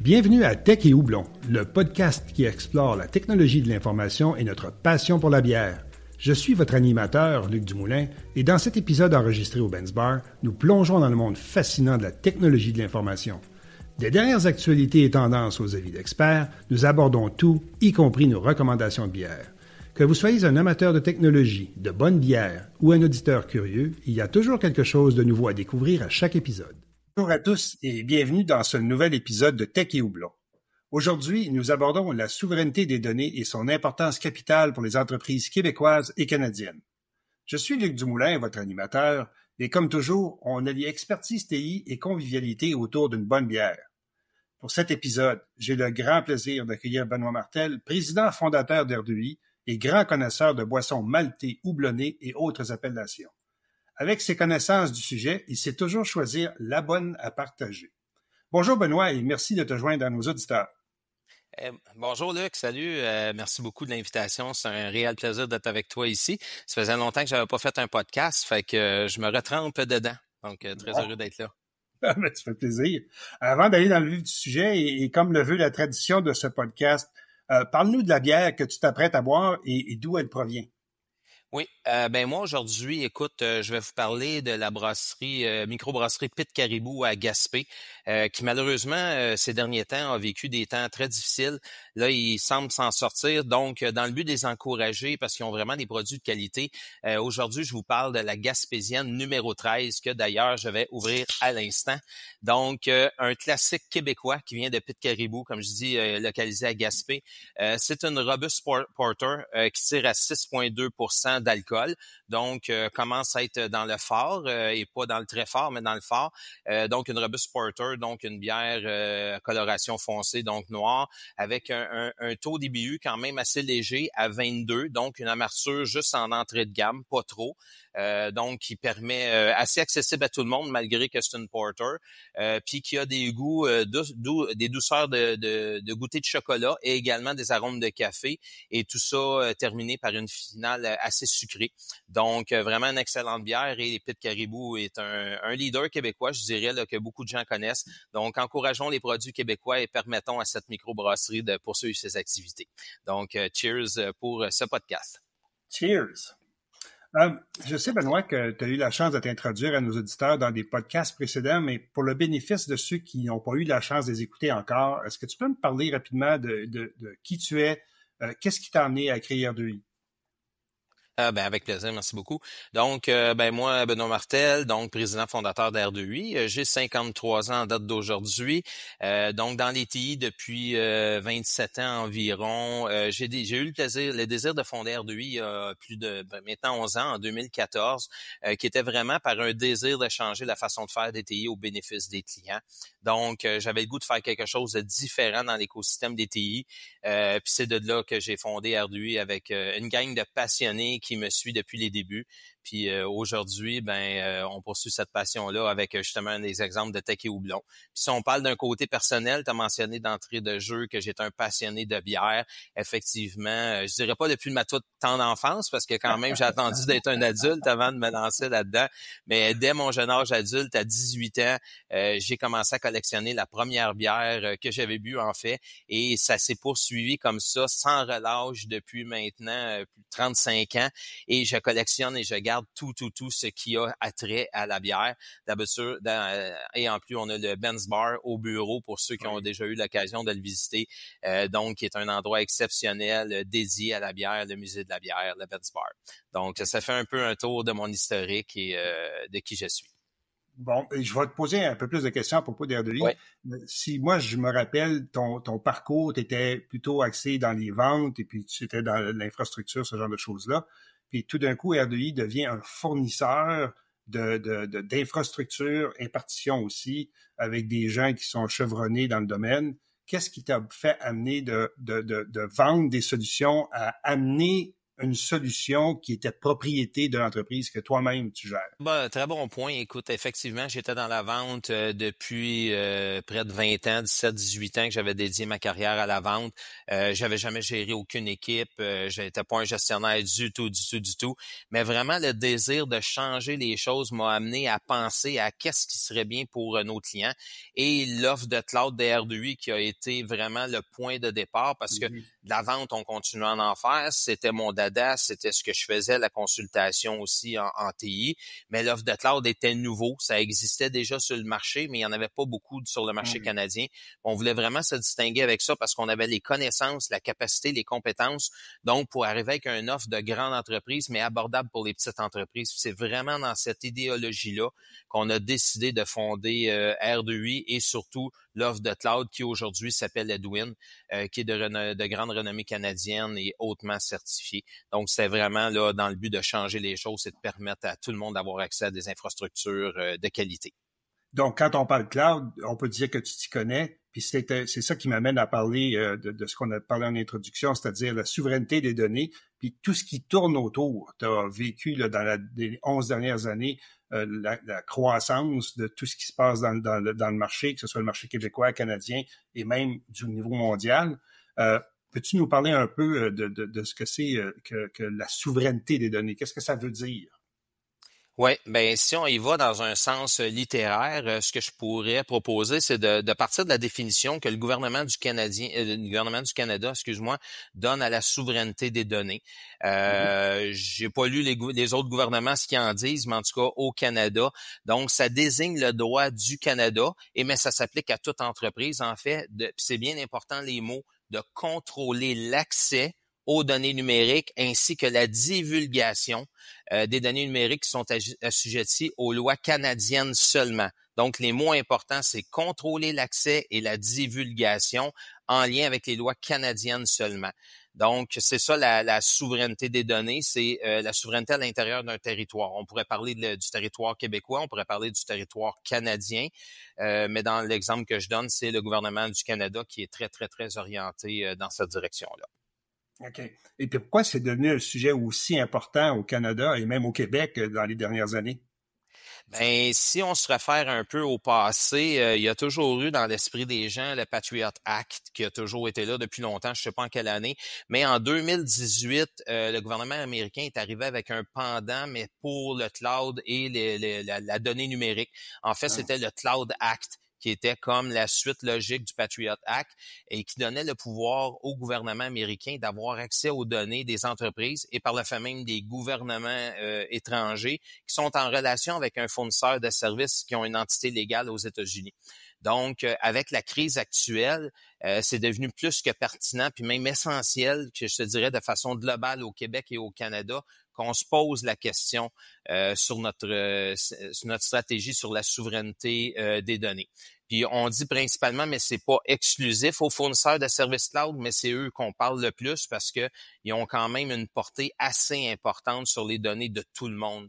Bienvenue à Tech et Houblon, le podcast qui explore la technologie de l'information et notre passion pour la bière. Je suis votre animateur, Luc Dumoulin, et dans cet épisode enregistré au Benz Bar, nous plongeons dans le monde fascinant de la technologie de l'information. Des dernières actualités et tendances aux avis d'experts, nous abordons tout, y compris nos recommandations de bière. Que vous soyez un amateur de technologie, de bonne bière ou un auditeur curieux, il y a toujours quelque chose de nouveau à découvrir à chaque épisode. Bonjour à tous et bienvenue dans ce nouvel épisode de Tech et Houblon. Aujourd'hui, nous abordons la souveraineté des données et son importance capitale pour les entreprises québécoises et canadiennes. Je suis Luc Dumoulin, votre animateur, et comme toujours, on allie expertise TI et convivialité autour d'une bonne bière. Pour cet épisode, j'ai le grand plaisir d'accueillir Benoît Martel, président fondateur d'R2I et grand connaisseur de boissons maltées, houblonnées et autres appellations. Avec ses connaissances du sujet, il sait toujours choisir la bonne à partager. Bonjour Benoît et merci de te joindre à nos auditeurs. Bonjour Luc, salut. Merci beaucoup de l'invitation. C'est un réel plaisir d'être avec toi ici. Ça faisait longtemps que j'avais pas fait un podcast, fait que je me retrempe dedans. Donc, très heureux d'être là. Ah, ben, ça fait plaisir. Avant d'aller dans le vif du sujet, et comme le veut la tradition de ce podcast, parle-nous de la bière que tu t'apprêtes à boire et d'où elle provient. Oui, ben moi aujourd'hui, écoute, je vais vous parler de la brasserie, microbrasserie Pit Caribou à Gaspé, qui malheureusement ces derniers temps a vécu des temps très difficiles. Là, ils semblent s'en sortir. Donc, dans le but de les encourager, parce qu'ils ont vraiment des produits de qualité, aujourd'hui, je vous parle de la Gaspésienne numéro 13, que d'ailleurs je vais ouvrir à l'instant. Donc, un classique québécois qui vient de Pit Caribou, comme je dis, localisé à Gaspé. C'est une Robust Porter qui tire à 6,2% d'alcool. Donc, commence à être dans le fort et pas dans le très fort, mais dans le fort. Donc, une Robust Porter, donc une bière coloration foncée, donc noire, avec un taux d'IBU quand même assez léger à 22, donc une amertume juste en entrée de gamme, pas trop. Donc, qui permet assez accessible à tout le monde malgré que c'est une porter, puis qui a des goûts, des douceurs de goûter de chocolat et également des arômes de café et tout ça terminé par une finale assez sucrée. Donc, vraiment une excellente bière et Pit Caribou est un leader québécois, je dirais, là, que beaucoup de gens connaissent. Donc, encourageons les produits québécois et permettons à cette microbrasserie de poursuivre ses activités. Donc, cheers pour ce podcast. Cheers! Je sais, Benoît, que tu as eu la chance de t'introduire à nos auditeurs dans des podcasts précédents, mais pour le bénéfice de ceux qui n'ont pas eu la chance de les écouter encore, est-ce que tu peux me parler rapidement de qui tu es, qu'est-ce qui t'a amené à créer R2I? Ben avec plaisir, merci beaucoup. Donc, ben moi, Benoît Martel, donc président fondateur d'R2I. J'ai 53 ans en date d'aujourd'hui. Donc, dans les TI depuis 27 ans environ. J'ai eu le désir de fonder R2I il y a plus de maintenant 11 ans, en 2014, qui était vraiment par un désir de changer la façon de faire des TI au bénéfice des clients. Donc, j'avais le goût de faire quelque chose de différent dans l'écosystème des TI. Puis c'est de là que j'ai fondé R2I avec une gang de passionnés qui me suit depuis les débuts. Puis aujourd'hui, on poursuit cette passion-là avec justement un des exemples de Tech et Houblon. Puis si on parle d'un côté personnel, tu as mentionné d'entrée de jeu que j'étais un passionné de bière. Effectivement, je dirais pas depuis ma toute tendre enfance, parce que quand même, j'ai attendu d'être un adulte avant de me lancer là-dedans. Mais dès mon jeune âge adulte, à 18 ans, j'ai commencé à collectionner la première bière que j'avais bu en fait. Et ça s'est poursuivi comme ça, sans relâche depuis maintenant plus de 35 ans. Et je collectionne et je garde tout ce qui a attrait à la bière. D'habitude, et en plus, on a le Benz Bar au bureau pour ceux qui ont déjà eu l'occasion de le visiter. Donc, qui est un endroit exceptionnel dédié à la bière, le musée de la bière, le Benz Bar. Donc, ça fait un peu un tour de mon historique et de qui je suis. Bon, je vais te poser un peu plus de questions à propos d'R2I. Ouais. Si moi, je me rappelle, ton parcours, tu étais plutôt axé dans les ventes et puis tu étais dans l'infrastructure, ce genre de choses-là. Puis tout d'un coup, R2I devient un fournisseur d'infrastructures, impartition aussi, avec des gens qui sont chevronnés dans le domaine. Qu'est-ce qui t'a fait amener de vendre des solutions à amener une solution qui était propriété de l'entreprise que toi-même tu gères? Très bon point. Écoute, effectivement, j'étais dans la vente depuis près de 20 ans, 17, 18 ans que j'avais dédié ma carrière à la vente. J'avais jamais géré aucune équipe. J'étais pas un gestionnaire du tout. Mais vraiment, le désir de changer les choses m'a amené à penser à qu'est-ce qui serait bien pour nos clients. Et l'offre de cloud DR2I qui a été vraiment le point de départ parce que de la vente, on continue à en faire. C'était mon dada, c'était ce que je faisais, la consultation aussi en TI. Mais l'offre de cloud était nouveau. Ça existait déjà sur le marché, mais il n'y en avait pas beaucoup sur le marché canadien. On voulait vraiment se distinguer avec ça parce qu'on avait les connaissances, la capacité, les compétences. Donc, pour arriver avec une offre de grande entreprise, mais abordable pour les petites entreprises. C'est vraiment dans cette idéologie-là qu'on a décidé de fonder R2I et surtout l'offre de cloud qui aujourd'hui s'appelle Edwin, qui est de grande renommée canadienne et hautement certifiée. Donc, c'est vraiment là dans le but de changer les choses et de permettre à tout le monde d'avoir accès à des infrastructures de qualité. Donc, quand on parle cloud, on peut dire que tu t'y connais, puis c'est ça qui m'amène à parler de ce qu'on a parlé en introduction, c'est-à-dire la souveraineté des données, puis tout ce qui tourne autour. Tu as vécu là, dans les 11 dernières années la croissance de tout ce qui se passe dans le marché, que ce soit le marché québécois, canadien et même du niveau mondial. Peux-tu nous parler un peu de ce que c'est que la souveraineté des données? Qu'est-ce que ça veut dire? Oui, ben si on y va dans un sens littéraire, ce que je pourrais proposer, c'est de partir de la définition que le gouvernement du Canada, excuse-moi, donne à la souveraineté des données. J'ai pas lu les autres gouvernements ce qu'ils en disent, mais en tout cas au Canada. Donc, ça désigne le droit du Canada, mais ça s'applique à toute entreprise. En fait, c'est bien important les mots de contrôler l'accès aux données numériques ainsi que la divulgation des données numériques qui sont assujetties aux lois canadiennes seulement. Donc, les mots importants, c'est contrôler l'accès et la divulgation en lien avec les lois canadiennes seulement. Donc, c'est ça la souveraineté des données, c'est la souveraineté à l'intérieur d'un territoire. On pourrait parler du territoire québécois, on pourrait parler du territoire canadien, mais dans l'exemple que je donne, c'est le gouvernement du Canada qui est très, très, très orienté dans cette direction-là. OK. Et puis pourquoi c'est devenu un sujet aussi important au Canada et même au Québec dans les dernières années? Ben, si on se réfère un peu au passé, il y a toujours eu dans l'esprit des gens le Patriot Act qui a toujours été là depuis longtemps, je sais pas en quelle année, mais en 2018, le gouvernement américain est arrivé avec un pendant, mais pour le cloud et la donnée numérique. En fait, c'était le Cloud Act qui était comme la suite logique du Patriot Act et qui donnait le pouvoir au gouvernement américain d'avoir accès aux données des entreprises et par le fait même des gouvernements étrangers qui sont en relation avec un fournisseur de services qui ont une entité légale aux États-Unis. Donc, avec la crise actuelle, c'est devenu plus que pertinent, puis même essentiel, que je te dirais de façon globale au Québec et au Canada, qu'on se pose la question sur notre stratégie sur la souveraineté des données. Puis on dit principalement, mais c'est pas exclusif aux fournisseurs de services cloud, mais c'est eux qu'on parle le plus parce que ils ont quand même une portée assez importante sur les données de tout le monde.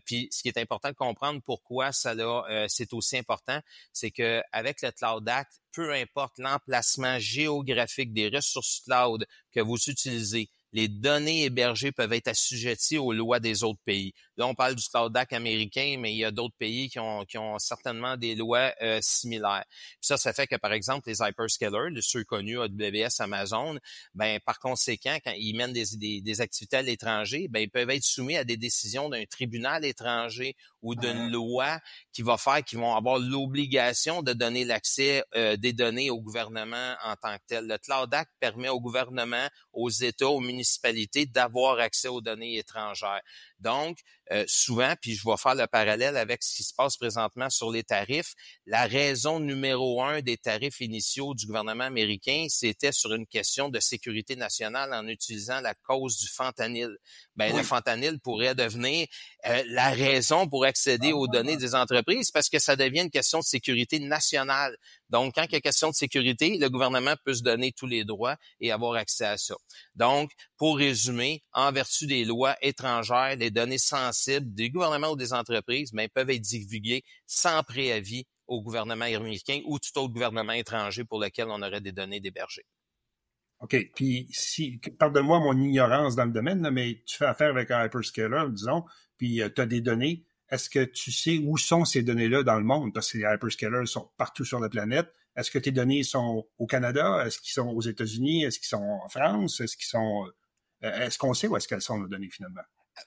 Puis ce qui est important de comprendre pourquoi c'est aussi important, c'est que avec le Cloud Act, peu importe l'emplacement géographique des ressources cloud que vous utilisez, les données hébergées peuvent être assujetties aux lois des autres pays. Là, on parle du Cloud Act américain, mais il y a d'autres pays qui ont certainement des lois similaires. Puis ça fait que, par exemple, les hyperscalers, ceux connus, AWS, Amazon, ben par conséquent, quand ils mènent des activités à l'étranger, ben ils peuvent être soumis à des décisions d'un tribunal étranger ou d'une loi qui va faire qu'ils vont avoir l'obligation de donner l'accès des données au gouvernement en tant que tel. Le Cloud Act permet au gouvernement, aux États, aux municipalités d'avoir accès aux données étrangères. Donc, souvent, puis je vais faire le parallèle avec ce qui se passe présentement sur les tarifs, la raison numéro 1 des tarifs initiaux du gouvernement américain, c'était sur une question de sécurité nationale en utilisant la cause du fentanyl. Ben, le fentanyl pourrait devenir la raison pour accéder aux données des entreprises parce que ça devient une question de sécurité nationale. Donc, quand il y a question de sécurité, le gouvernement peut se donner tous les droits et avoir accès à ça. Donc, pour résumer, en vertu des lois étrangères, les données sensibles des gouvernements ou des entreprises peuvent être divulguées sans préavis au gouvernement américain ou tout autre gouvernement étranger pour lequel on aurait des données d'héberger. OK. Puis, pardonne-moi mon ignorance dans le domaine, là, mais tu fais affaire avec un hyperscaler, disons, puis tu as des données. Est-ce que tu sais où sont ces données-là dans le monde? Parce que les hyperscalers sont partout sur la planète. Est-ce que tes données sont au Canada? Est-ce qu'ils sont aux États-Unis? Est-ce qu'ils sont en France? Est-ce qu'on sait où est-ce qu'elles sont, nos données, finalement?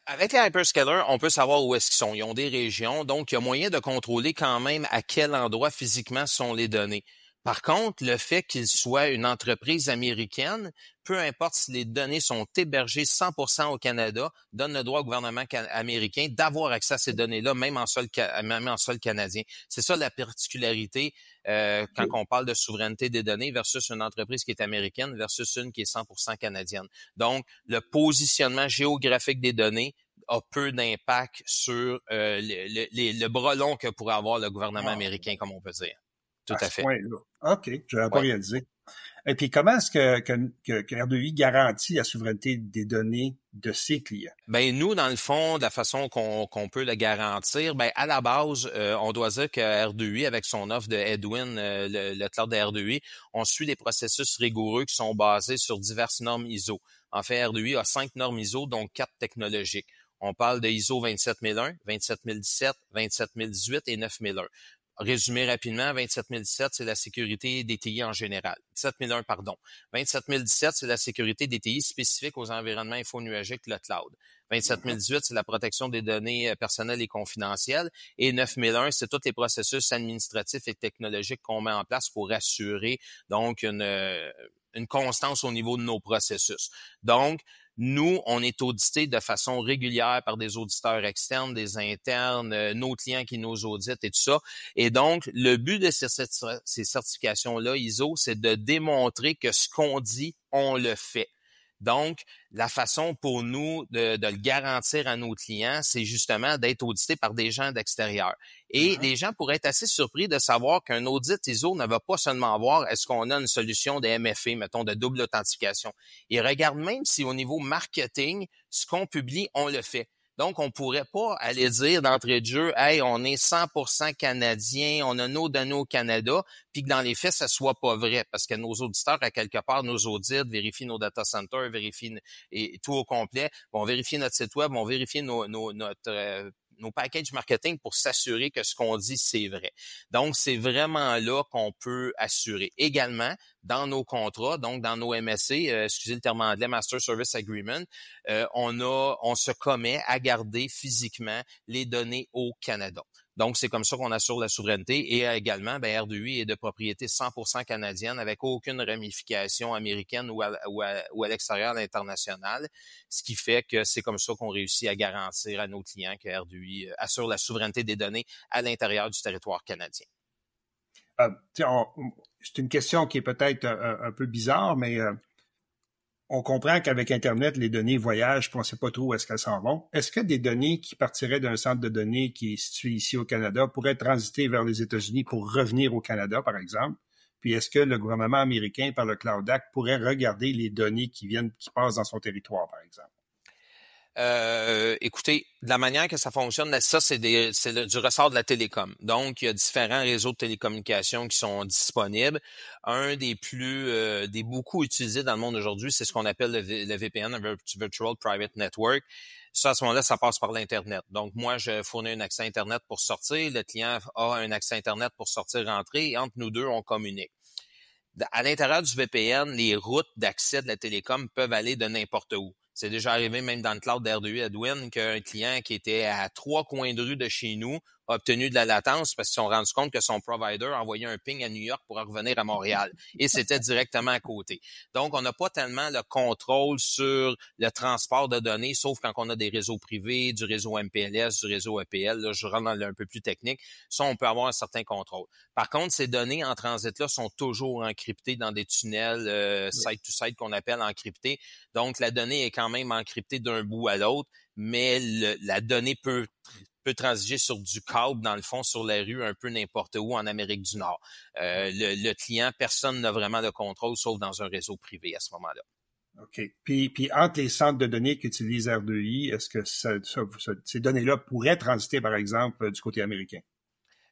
Avec les hyperscalers, on peut savoir où est-ce qu'ils sont. Ils ont des régions, donc il y a moyen de contrôler quand même à quel endroit physiquement sont les données. Par contre, le fait qu'ils soient une entreprise américaine, peu importe si les données sont hébergées 100% au Canada, donne le droit au gouvernement américain d'avoir accès à ces données-là, même en sol canadien. C'est ça la particularité quand on parle de souveraineté des données versus une entreprise qui est américaine versus une qui est 100% canadienne. Donc, le positionnement géographique des données a peu d'impact sur le bras long que pourrait avoir le gouvernement américain, comme on peut dire. Tout à Ce fait. point-là. OK, je n'avais pas réalisé. Et puis, comment est-ce que R2I garantit la souveraineté des données de ses clients? Ben nous, dans le fond, de la façon qu'on peut le garantir, ben à la base, on doit dire que R2I, avec son offre de Edwin, le cloud de R2I, on suit des processus rigoureux qui sont basés sur diverses normes ISO. En fait, R2I a 5 normes ISO, dont 4 technologiques. On parle de ISO 27001, 27017, 27018 et 9001. Résumé rapidement, 27017, c'est la sécurité des TI en général. 17001, pardon. 27017, c'est la sécurité des TI spécifiques aux environnements infonuagiques, le cloud. 27018, c'est la protection des données personnelles et confidentielles. Et 9001, c'est tous les processus administratifs et technologiques qu'on met en place pour assurer donc une constance au niveau de nos processus. Donc, nous, on est audité de façon régulière par des auditeurs externes, des internes, nos clients qui nous auditent et tout ça. Et donc, le but de ces certifications-là, ISO, c'est de démontrer que ce qu'on dit, on le fait. Donc, la façon pour nous de le garantir à nos clients, c'est justement d'être audité par des gens d'extérieur. Et les gens pourraient être assez surpris de savoir qu'un audit ISO ne va pas seulement voir est-ce qu'on a une solution de MFA, mettons, de double authentification. Ils regardent même si au niveau marketing, ce qu'on publie, on le fait. Donc, on pourrait pas aller dire d'entrée de jeu, hey, on est 100% canadien, on a nos données au Canada, puis que dans les faits, ça soit pas vrai, parce que nos auditeurs, à quelque part, nos audits, vérifient nos data centers, vérifient et tout au complet, vont vérifier notre site web, vont vérifier nos packages marketing pour s'assurer que ce qu'on dit, c'est vrai. Donc, c'est vraiment là qu'on peut assurer. Également, dans nos contrats, donc dans nos MSC, excusez le terme anglais, Master Service Agreement, on se commet à garder physiquement les données au Canada. Donc, c'est comme ça qu'on assure la souveraineté. Et également, R2I est de propriété 100% canadienne avec aucune ramification américaine ou à l'extérieur, à l'international, ce qui fait que c'est comme ça qu'on réussit à garantir à nos clients que R2I assure la souveraineté des données à l'intérieur du territoire canadien. C'est une question qui est peut-être un peu bizarre, mais on comprend qu'avec Internet, les données voyagent, puis on ne sait pas trop où est-ce qu'elles s'en vont. Est-ce que des données qui partiraient d'un centre de données qui est situé ici au Canada pourraient transiter vers les États-Unis pour revenir au Canada, par exemple? Puis est-ce que le gouvernement américain, par le Cloud Act, pourrait regarder les données qui passent dans son territoire, par exemple? Écoutez, de la manière que ça fonctionne, ça, c'est du ressort de la télécom. Donc, il y a différents réseaux de télécommunications qui sont disponibles. Un des beaucoup utilisés dans le monde aujourd'hui, c'est ce qu'on appelle le VPN, le Virtual Private Network. Ça, à ce moment-là, ça passe par l'Internet. Donc, moi, je fournis un accès Internet pour sortir. Le client a un accès Internet pour sortir, rentrer. Et entre nous deux, on communique. À l'intérieur du VPN, les routes d'accès de la télécom peuvent aller de n'importe où. C'est déjà arrivé même dans le cloud d'R2I Edwin qu'un client qui était à 3 coins de rue de chez nous a obtenu de la latence parce qu'ils se sont rendus compte que son provider envoyait un ping à New York pour revenir à Montréal. Et c'était directement à côté. Donc, on n'a pas tellement le contrôle sur le transport de données, sauf quand on a des réseaux privés, du réseau MPLS, du réseau EPL. Là, je rentre dans le un peu plus technique. Ça, on peut avoir un certain contrôle. Par contre, ces données en transit-là sont toujours encryptées dans des tunnels site-to-site qu'on appelle encryptés. Donc, la donnée est quand même encryptée d'un bout à l'autre, mais la donnée peut transiger sur du câble, dans le fond, sur la rue, un peu n'importe où en Amérique du Nord. Le client, personne n'a vraiment le contrôle, sauf dans un réseau privé à ce moment-là. OK. Puis entre les centres de données qu'utilise R2I, est-ce que ces données-là pourraient transiter, par exemple, du côté américain?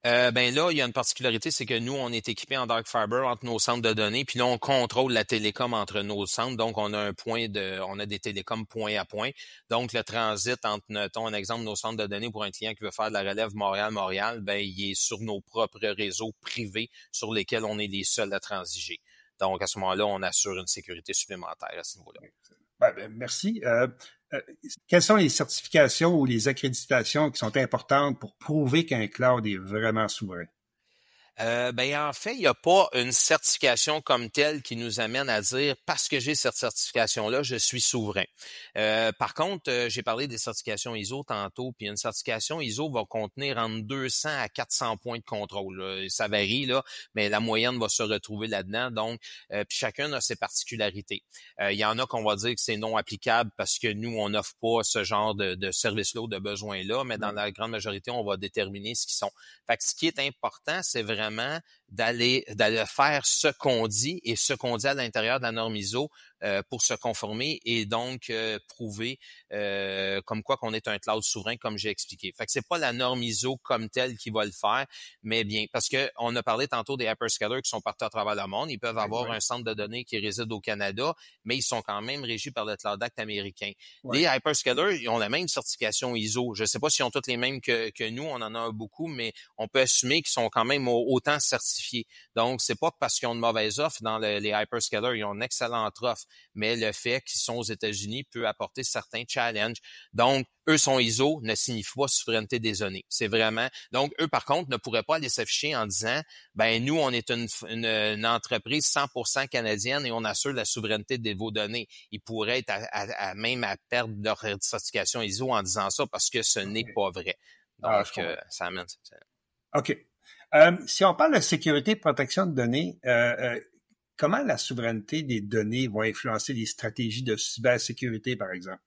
Ben là, il y a une particularité, c'est que nous, on est équipés en dark fiber entre nos centres de données, puis là, on contrôle la télécom entre nos centres. Donc, on a on a des télécoms point à point. Donc, le transit entre, mettons, un exemple, nos centres de données pour un client qui veut faire de la relève Montréal-Montréal, ben, il est sur nos propres réseaux privés sur lesquels on est les seuls à transiger. Donc, à ce moment-là, on assure une sécurité supplémentaire à ce niveau-là. Merci. Quelles sont les certifications ou les accréditations qui sont importantes pour prouver qu'un cloud est vraiment souverain? Ben en fait, il n'y a pas une certification comme telle qui nous amène à dire parce que j'ai cette certification-là, je suis souverain. Par contre, j'ai parlé des certifications ISO tantôt, puis une certification ISO va contenir entre 200 à 400 points de contrôle. Là. Ça varie, là, mais la moyenne va se retrouver là-dedans. Donc, puis chacun a ses particularités. Il y en a qu'on va dire que c'est non applicable parce que nous, on n'offre pas ce genre de service-là ou de besoin-là, mais dans la grande majorité, on va déterminer ce qu'ils sont. Fait que ce qui est important, c'est vraiment d'aller faire ce qu'on dit et ce qu'on dit à l'intérieur de la norme ISO pour se conformer et donc prouver comme quoi qu'on est un cloud souverain, comme j'ai expliqué. Fait que c'est pas la norme ISO comme telle qui va le faire, mais bien, parce que on a parlé tantôt des hyperscalers qui sont partout à travers le monde. Ils peuvent avoir un centre de données qui réside au Canada, mais ils sont quand même régis par le Cloud Act américain. Les hyperscalers, ils ont la même certification ISO. Je sais pas s'ils ont toutes les mêmes que nous, on en a beaucoup, mais on peut assumer qu'ils sont quand même autant certifiés. Donc, c'est pas parce qu'ils ont une mauvaise offre dans les hyperscalers, ils ont une excellente offre, mais le fait qu'ils sont aux États-Unis peut apporter certains challenges. Donc, eux sont ISO ne signifie pas souveraineté des données. C'est vraiment... Donc, eux, par contre, ne pourraient pas aller s'afficher en disant ben nous, on est une entreprise 100% canadienne et on assure la souveraineté de vos données. Ils pourraient être même à perdre leur certification ISO en disant ça parce que ce n'est pas vrai. Donc, ça amène... OK. Si on parle de sécurité et protection de données, comment la souveraineté des données va influencer les stratégies de cybersécurité, par exemple?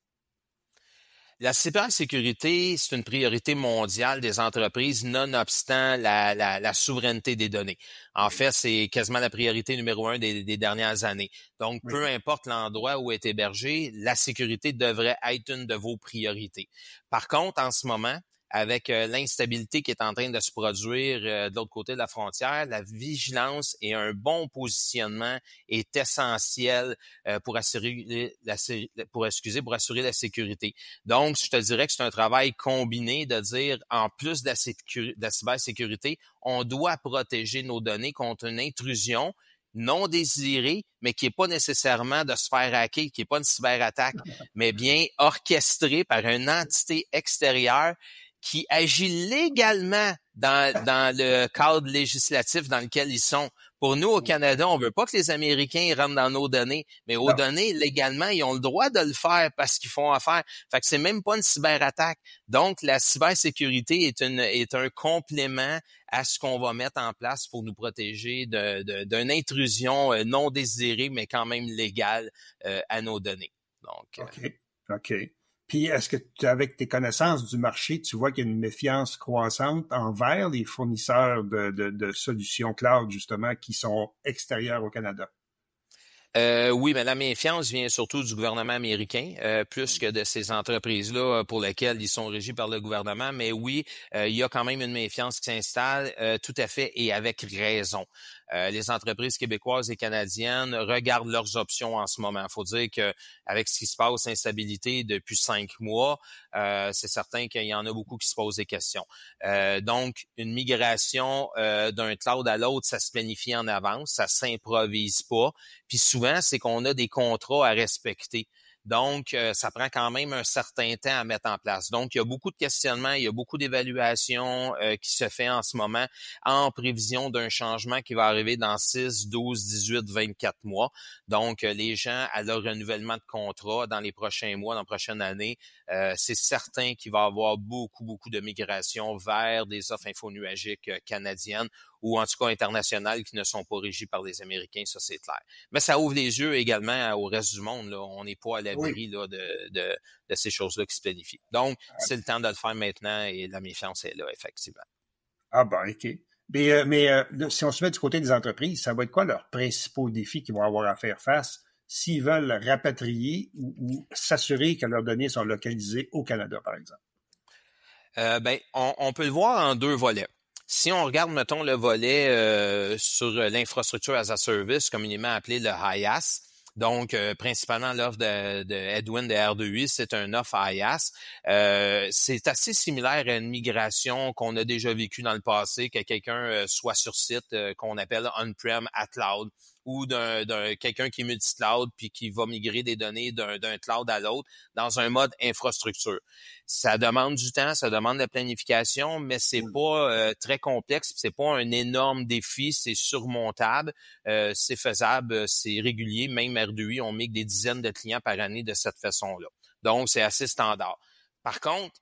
La cybersécurité, c'est une priorité mondiale des entreprises, nonobstant la souveraineté des données. En fait, c'est quasiment la priorité numéro 1 des dernières années. Donc, peu importe l'endroit où est hébergé, la sécurité devrait être une de vos priorités. Par contre, en ce moment, avec l'instabilité qui est en train de se produire de l'autre côté de la frontière, la vigilance et un bon positionnement est essentiel pour assurer la sécurité. Donc, je te dirais que c'est un travail combiné de dire, en plus de la cybersécurité, on doit protéger nos données contre une intrusion non désirée, mais qui n'est pas nécessairement de se faire hacker, qui n'est pas une cyberattaque, mais bien orchestrée par une entité extérieure qui agit légalement dans le cadre législatif dans lequel ils sont. Pour nous, au Canada, on veut pas que les Américains rentrent dans nos données, mais aux données, légalement, ils ont le droit de le faire parce qu'ils font affaire. Fait que c'est même pas une cyberattaque. Donc, la cybersécurité est un complément à ce qu'on va mettre en place pour nous protéger d'une intrusion non désirée, mais quand même légale à nos données. Donc, OK. Puis, est-ce que avec tes connaissances du marché, tu vois qu'il y a une méfiance croissante envers les fournisseurs de solutions cloud, justement, qui sont extérieurs au Canada? Oui, mais la méfiance vient surtout du gouvernement américain, plus que de ces entreprises-là pour lesquelles ils sont régis par le gouvernement. Mais oui, il y a quand même une méfiance qui s'installe, tout à fait, et avec raison. Les entreprises québécoises et canadiennes regardent leurs options en ce moment. Il faut dire que avec ce qui se passe, instabilité depuis 5 mois, c'est certain qu'il y en a beaucoup qui se posent des questions. Donc, une migration d'un cloud à l'autre, ça se planifie en avance, ça s'improvise pas. Puis souvent, c'est qu'on a des contrats à respecter. Donc, ça prend quand même un certain temps à mettre en place. Donc, il y a beaucoup de questionnements, il y a beaucoup d'évaluations qui se fait en ce moment en prévision d'un changement qui va arriver dans 6, 12, 18, 24 mois. Donc, les gens, à leur renouvellement de contrat dans les prochains mois, dans la prochaine année, c'est certain qu'il va y avoir beaucoup de migration vers des offres infonuagiques canadiennes ou en tout cas internationales qui ne sont pas régies par les Américains, ça c'est clair. Mais ça ouvre les yeux également au reste du monde. Là. On n'est pas à l'abri là, de ces choses-là qui se planifient. Donc, c'est le temps de le faire maintenant et la méfiance est là, effectivement. Ah ben, OK. Mais si on se met du côté des entreprises, ça va être quoi leurs principaux défis qu'ils vont avoir à faire face s'ils veulent rapatrier ou s'assurer que leurs données sont localisées au Canada, par exemple? On peut le voir en deux volets. Si on regarde, mettons, le volet sur l'infrastructure as a service, communément appelé le IaaS, donc principalement l'offre de Edwin de R2I, c'est un offre IaaS. C'est assez similaire à une migration qu'on a déjà vécue dans le passé, que quelqu'un soit sur site, qu'on appelle on-prem à cloud, ou d'un quelqu'un qui est multi-cloud puis qui va migrer des données d'un cloud à l'autre dans un mode infrastructure. Ça demande du temps, ça demande de la planification, mais c'est pas très complexe, c'est pas un énorme défi, c'est surmontable, c'est faisable, c'est régulier. Même R2I, on migre des dizaines de clients par année de cette façon-là. Donc, c'est assez standard. Par contre,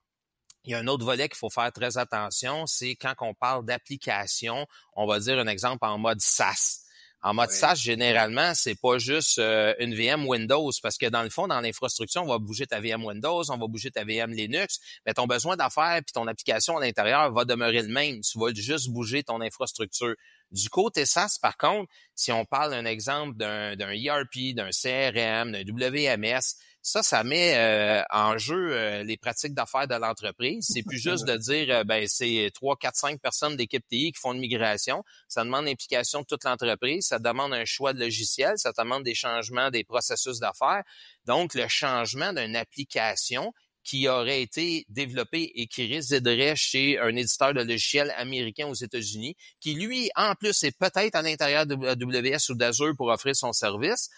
il y a un autre volet qu'il faut faire très attention, c'est quand on parle d'application, on va dire un exemple en mode SaaS. En mode SaaS, généralement, c'est pas juste une VM Windows, parce que dans le fond, dans l'infrastructure, on va bouger ta VM Windows, on va bouger ta VM Linux, mais ton besoin d'affaires puis ton application à l'intérieur va demeurer le même. Tu vas juste bouger ton infrastructure. Du côté SaaS, par contre, si on parle d'un exemple d'un ERP, d'un CRM, d'un WMS, ça met en jeu les pratiques d'affaires de l'entreprise. C'est plus juste de dire, c'est 3, 4, 5 personnes d'équipe TI qui font une migration. Ça demande l'implication de toute l'entreprise. Ça demande un choix de logiciel. Ça demande des changements des processus d'affaires. Donc, le changement d'une application qui aurait été développé et qui résiderait chez un éditeur de logiciels américain aux États-Unis, qui lui, en plus, est peut-être à l'intérieur de AWS ou d'Azure pour offrir son service,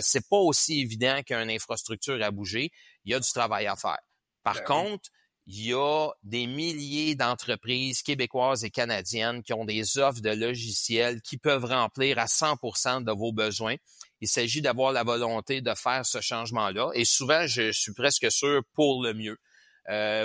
c'est pas aussi évident qu'une infrastructure à bouger. Il y a du travail à faire. Par contre, il y a des milliers d'entreprises québécoises et canadiennes qui ont des offres de logiciels qui peuvent remplir à 100% de vos besoins. Il s'agit d'avoir la volonté de faire ce changement-là. Et souvent, je suis presque sûr pour le mieux.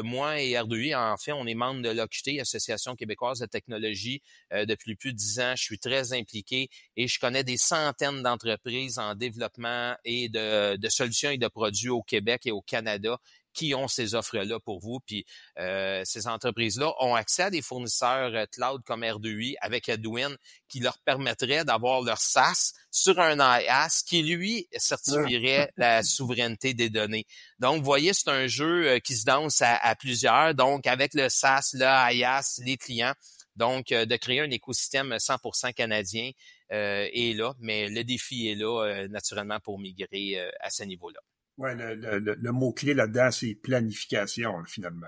Moi et R2I, en fait, on est membre de l'OQT, Association québécoise de technologie, depuis plus de 10 ans. Je suis très impliqué et je connais des centaines d'entreprises en développement et de solutions et de produits au Québec et au Canada qui ont ces offres-là pour vous. Puis ces entreprises-là ont accès à des fournisseurs cloud comme R2I avec Edwin qui leur permettrait d'avoir leur SaaS sur un IaaS qui, lui, certifierait la souveraineté des données. Donc, vous voyez, c'est un jeu qui se danse à plusieurs. Donc, avec le SaaS, le IaaS, les clients, donc de créer un écosystème 100% canadien est là, mais le défi est là, naturellement, pour migrer à ce niveau-là. Ouais, le mot-clé là-dedans, c'est planification, finalement.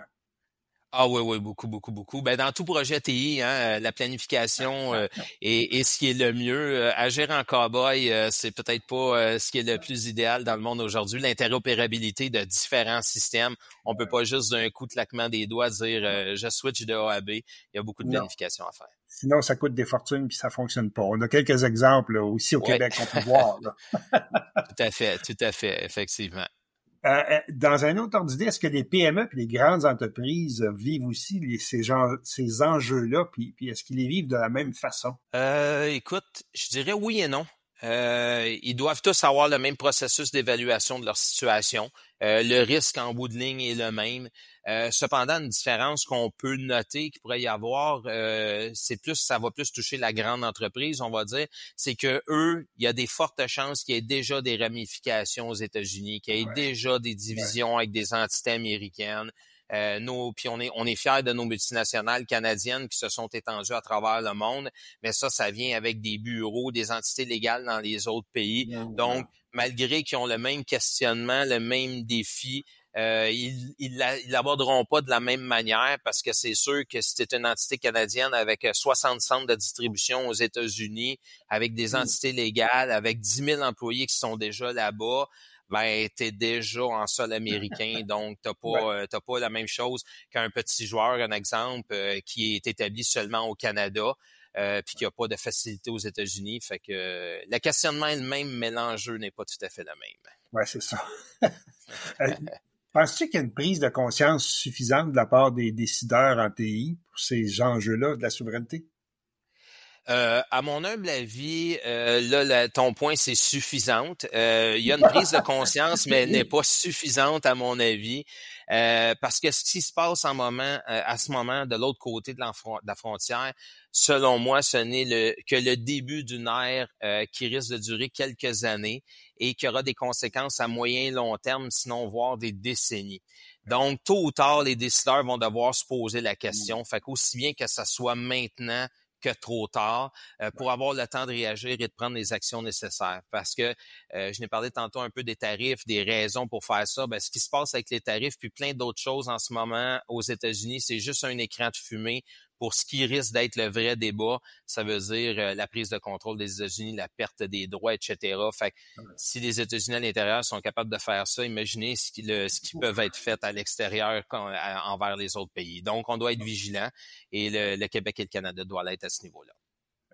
Ah oui, beaucoup, beaucoup, beaucoup. Ben, dans tout projet TI, la planification est ce qui est le mieux. Agir en cow-boy, c'est peut-être pas ce qui est le plus idéal dans le monde aujourd'hui. L'interopérabilité de différents systèmes, on peut pas juste d'un coup de claquement des doigts dire je switch de A à B. Il y a beaucoup de planification à faire. Sinon, ça coûte des fortunes puis ça fonctionne pas. On a quelques exemples là, aussi au Québec qu'on peut voir. Là. Tout à fait, effectivement. Dans un autre ordre d'idée, est-ce que les PME et les grandes entreprises vivent aussi ces enjeux-là, puis est-ce qu'ils les vivent de la même façon? Écoute, je dirais oui et non. Ils doivent tous avoir le même processus d'évaluation de leur situation. Le risque en bout de ligne est le même. Cependant, une différence qu'on peut noter qu'il pourrait y avoir, ça va plus toucher la grande entreprise, on va dire, c'est que eux, il y a des fortes chances qu'il y ait déjà des ramifications aux États-Unis, qu'il y ait déjà des divisions avec des entités américaines. Puis on est fiers de nos multinationales canadiennes qui se sont étendues à travers le monde, mais ça vient avec des bureaux, des entités légales dans les autres pays. Donc, malgré qu'ils ont le même questionnement, le même défi, ils l'aborderont pas de la même manière parce que c'est sûr que si c'est une entité canadienne avec 60 centres de distribution aux États-Unis, avec des entités légales, avec 10 000 employés qui sont déjà là-bas, ben t'es déjà en sol américain, donc t'as pas la même chose qu'un petit joueur, un exemple, qui est établi seulement au Canada, puis qui a pas de facilité aux États-Unis. Fait que le questionnement est le même, mais l'enjeu n'est pas tout à fait le même. Ouais, c'est ça. Penses-tu qu'il y a une prise de conscience suffisante de la part des décideurs en TI pour ces enjeux-là de la souveraineté? À mon humble avis, ton point, c'est suffisante. Il y a une prise de conscience, mais elle n'est pas suffisante à mon avis. Parce que ce qui se passe à ce moment, de l'autre côté de la frontière, selon moi, ce n'est que le début d'une ère qui risque de durer quelques années et qui aura des conséquences à moyen et long terme, sinon voire des décennies. Donc, tôt ou tard, les décideurs vont devoir se poser la question. Fait qu'aussi bien que ça soit maintenant que trop tard, pour avoir le temps de réagir et de prendre les actions nécessaires. Parce que je n'ai parlé tantôt un peu des tarifs, des raisons pour faire ça. Ben, ce qui se passe avec les tarifs, puis plein d'autres choses en ce moment aux États-Unis, c'est juste un écran de fumée pour ce qui risque d'être le vrai débat. Ça veut dire la prise de contrôle des États-Unis, la perte des droits, etc. Fait que si les États-Unis à l'intérieur sont capables de faire ça, imaginez ce qui peut être fait à l'extérieur envers les autres pays. Donc, on doit être vigilant et le Québec et le Canada doivent l'être à ce niveau-là.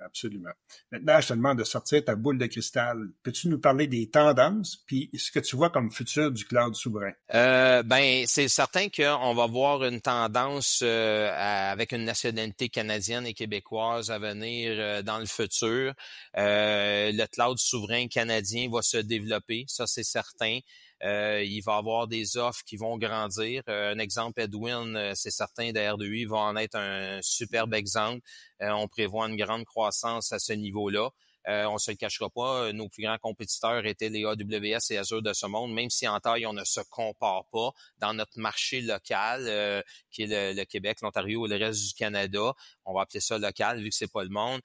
Absolument. Maintenant, je te demande de sortir ta boule de cristal. Peux-tu nous parler des tendances puis ce que tu vois comme futur du cloud souverain? Ben, c'est certain qu'on va voir une tendance avec une nationalité canadienne et québécoise à venir dans le futur. Le cloud souverain canadien va se développer, ça c'est certain. Il va y avoir des offres qui vont grandir. Un exemple, Edwin, c'est certain, de R2I va en être un superbe exemple. On prévoit une grande croissance à ce niveau-là. On se le cachera pas, nos plus grands compétiteurs étaient les AWS et Azure de ce monde, même si en taille, on ne se compare pas dans notre marché local, qui est le Québec, l'Ontario et le reste du Canada. On va appeler ça local, vu que c'est pas le monde.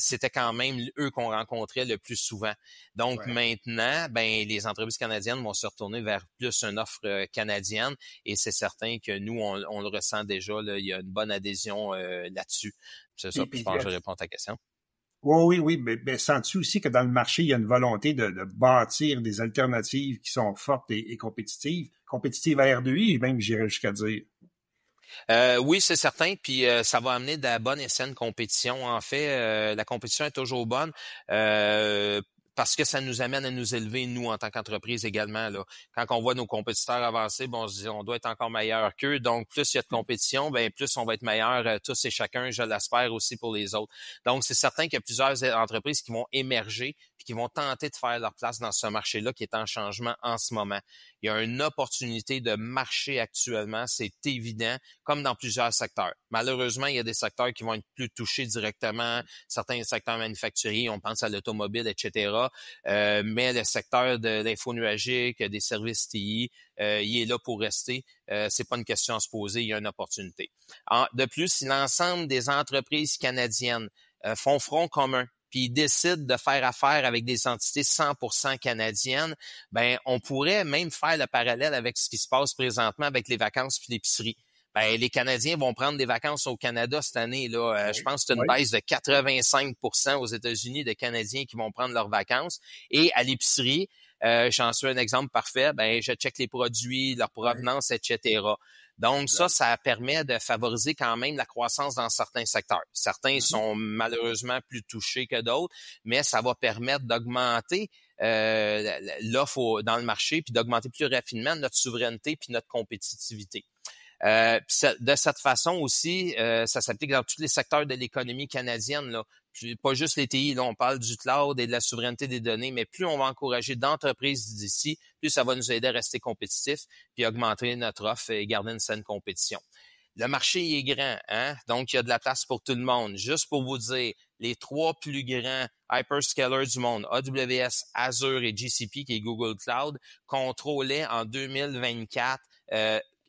C'était quand même eux qu'on rencontrait le plus souvent. Donc maintenant, ben les entreprises canadiennes vont se retourner vers plus une offre canadienne et c'est certain que nous, on le ressent déjà, là, il y a une bonne adhésion là-dessus. C'est ça, je pense que je réponds à ta question. Oui, mais sens-tu aussi que dans le marché, il y a une volonté de bâtir des alternatives qui sont fortes et compétitives à R2I, même j'irais jusqu'à dire. Oui, c'est certain, puis ça va amener de la bonne et saine compétition. En fait, la compétition est toujours bonne. Parce que ça nous amène à nous élever, nous, en tant qu'entreprise également. Là. Quand on voit nos compétiteurs avancer, bon, on se dit on doit être encore meilleur qu'eux. Donc, plus il y a de compétition, ben plus on va être meilleur tous et chacun, je l'espère aussi pour les autres. Donc, c'est certain qu'il y a plusieurs entreprises qui vont émerger puis qui vont tenter de faire leur place dans ce marché-là qui est en changement en ce moment. Il y a une opportunité de marché actuellement, c'est évident, comme dans plusieurs secteurs. Malheureusement, il y a des secteurs qui vont être plus touchés directement, certains secteurs manufacturiers, on pense à l'automobile, etc. Mais le secteur de l'info nuagique, des services TI, il est là pour rester. C'est pas une question à se poser, il y a une opportunité. De plus, si l'ensemble des entreprises canadiennes font front commun, puis ils décident de faire affaire avec des entités 100% canadiennes, ben on pourrait même faire le parallèle avec ce qui se passe présentement avec les vacances puis l'épicerie. Ben, les Canadiens vont prendre des vacances au Canada cette année. Là. Je pense que c'est une baisse de 85% aux États-Unis de Canadiens qui vont prendre leurs vacances. Et à l'épicerie, j'en suis un exemple parfait, ben je check les produits, leur provenance, etc. Donc ça permet de favoriser quand même la croissance dans certains secteurs. Certains sont malheureusement plus touchés que d'autres, mais ça va permettre d'augmenter l'offre dans le marché puis d'augmenter plus rapidement notre souveraineté puis notre compétitivité. De cette façon aussi, ça s'applique dans tous les secteurs de l'économie canadienne, là. Puis, pas juste les TI, là, on parle du cloud et de la souveraineté des données, mais plus on va encourager d'entreprises d'ici, plus ça va nous aider à rester compétitifs puis augmenter notre offre et garder une saine compétition. Le marché est grand, hein? Donc il y a de la place pour tout le monde. Juste pour vous dire, les 3 plus grands hyperscalers du monde, AWS, Azure et GCP, qui est Google Cloud, contrôlaient en 2024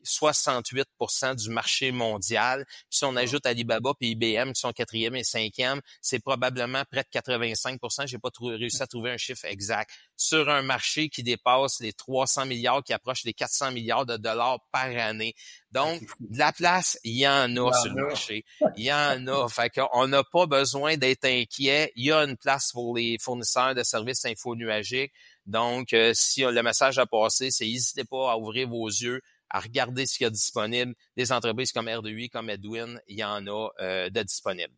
68% du marché mondial. Puis si on ajoute Alibaba et IBM qui sont 4e et 5e, c'est probablement près de 85%. J'ai pas réussi à trouver un chiffre exact. Sur un marché qui dépasse les 300 milliards, qui approche les 400 milliards de dollars par année. Donc, de la place, il y en a sur le marché. Il y en a. Fait qu'on n'a pas besoin d'être inquiet. Il y a une place pour les fournisseurs de services infonuagiques. Donc, si le message a passé, c'est n'hésitez pas à ouvrir vos yeux, à regarder ce qu'il y a disponible. Des entreprises comme R2I, comme Edwin, il y en a de disponibles.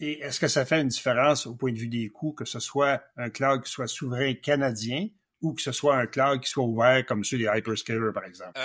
Et est-ce que ça fait une différence au point de vue des coûts, que ce soit un cloud qui soit souverain canadien ou que ce soit un cloud qui soit ouvert comme ceux des hyperscalers, par exemple?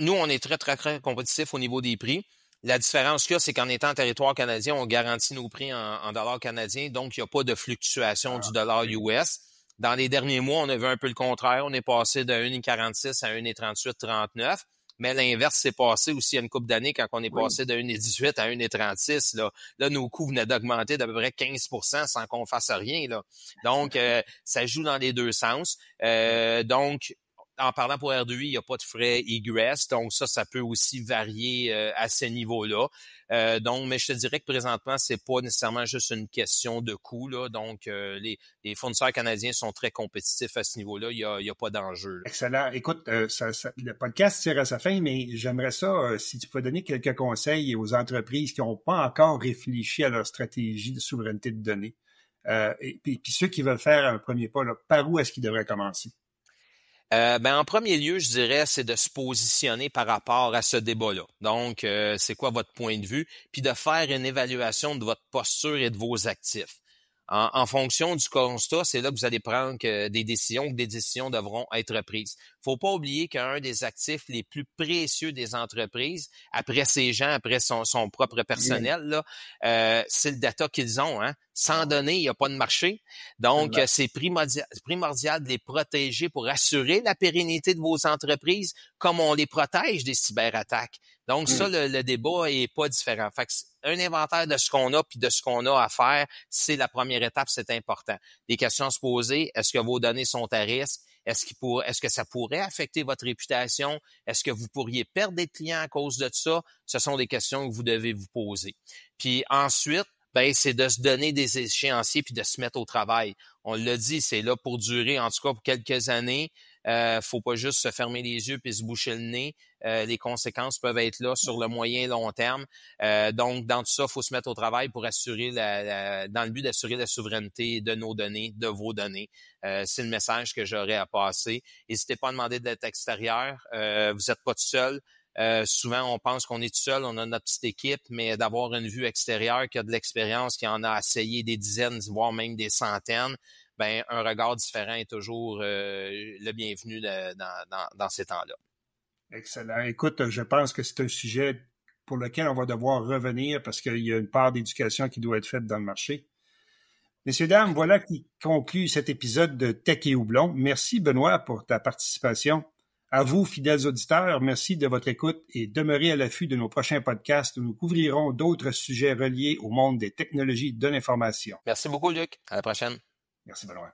Nous, on est très, très, très compétitifs au niveau des prix. La différence qu'il y a, c'est qu'en étant en territoire canadien, on garantit nos prix en dollars canadiens, donc il n'y a pas de fluctuation du dollar US. Dans les derniers mois, on a vu un peu le contraire. On est passé de 1,46 à 1,38-39. Mais l'inverse s'est passé aussi il y a une couple d'années quand on est passé de 1,18 à 1,36. Là, nos coûts venaient d'augmenter d'à peu près 15% sans qu'on fasse rien. Là. Donc, ça joue dans les deux sens. Donc, en parlant pour R2I, il n'y a pas de frais egress, donc ça peut aussi varier à ce niveau-là. Donc, mais je te dirais que présentement, c'est pas nécessairement juste une question de coût, là. Donc, les fournisseurs canadiens sont très compétitifs à ce niveau-là. Il y a pas d'enjeu, là. Excellent. Écoute, le podcast tire à sa fin, mais j'aimerais ça, si tu peux donner quelques conseils aux entreprises qui n'ont pas encore réfléchi à leur stratégie de souveraineté de données. Et puis ceux qui veulent faire un premier pas, là, par où est-ce qu'ils devraient commencer? En premier lieu, je dirais, c'est de se positionner par rapport à ce débat-là. Donc, c'est quoi votre point de vue? Puis de faire une évaluation de votre posture et de vos actifs. En fonction du constat, c'est là que vous allez prendre des décisions, que des décisions devront être prises. Faut pas oublier qu'un des actifs les plus précieux des entreprises, après ses gens, après son propre personnel, là, c'est le data qu'ils ont, hein. Sans données, il n'y a pas de marché. Donc, c'est primordial de les protéger pour assurer la pérennité de vos entreprises comme on les protège des cyberattaques. Donc, ça, le débat est pas différent. Fait que un inventaire de ce qu'on a puis de ce qu'on a à faire, c'est la première étape, c'est important. Des questions à se poser, est-ce que vos données sont à risque? Est-ce que ça pourrait affecter votre réputation? Est-ce que vous pourriez perdre des clients à cause de ça? Ce sont des questions que vous devez vous poser. Puis ensuite, c'est de se donner des échéanciers puis de se mettre au travail. On l'a dit, c'est là pour durer, en tout cas pour quelques années. Faut pas juste se fermer les yeux puis se boucher le nez. Les conséquences peuvent être là sur le moyen et long terme. Donc, dans tout ça, faut se mettre au travail pour assurer dans le but d'assurer la souveraineté de nos données, de vos données. C'est le message que j'aurais à passer. N'hésitez pas à demander de l'aide extérieure. Vous n'êtes pas tout seul. Souvent, on pense qu'on est tout seul, on a notre petite équipe, mais d'avoir une vue extérieure qui a de l'expérience, qui en a essayé des dizaines, voire même des centaines, un regard différent est toujours le bienvenu dans ces temps-là. Excellent. Écoute, je pense que c'est un sujet pour lequel on va devoir revenir parce qu'il y a une part d'éducation qui doit être faite dans le marché. Messieurs, dames, voilà qui conclut cet épisode de Tech et Houblon. Merci, Benoît, pour ta participation. À vous, fidèles auditeurs, merci de votre écoute et demeurez à l'affût de nos prochains podcasts où nous couvrirons d'autres sujets reliés au monde des technologies de l'information. Merci beaucoup, Luc. À la prochaine. Merci, Benoît.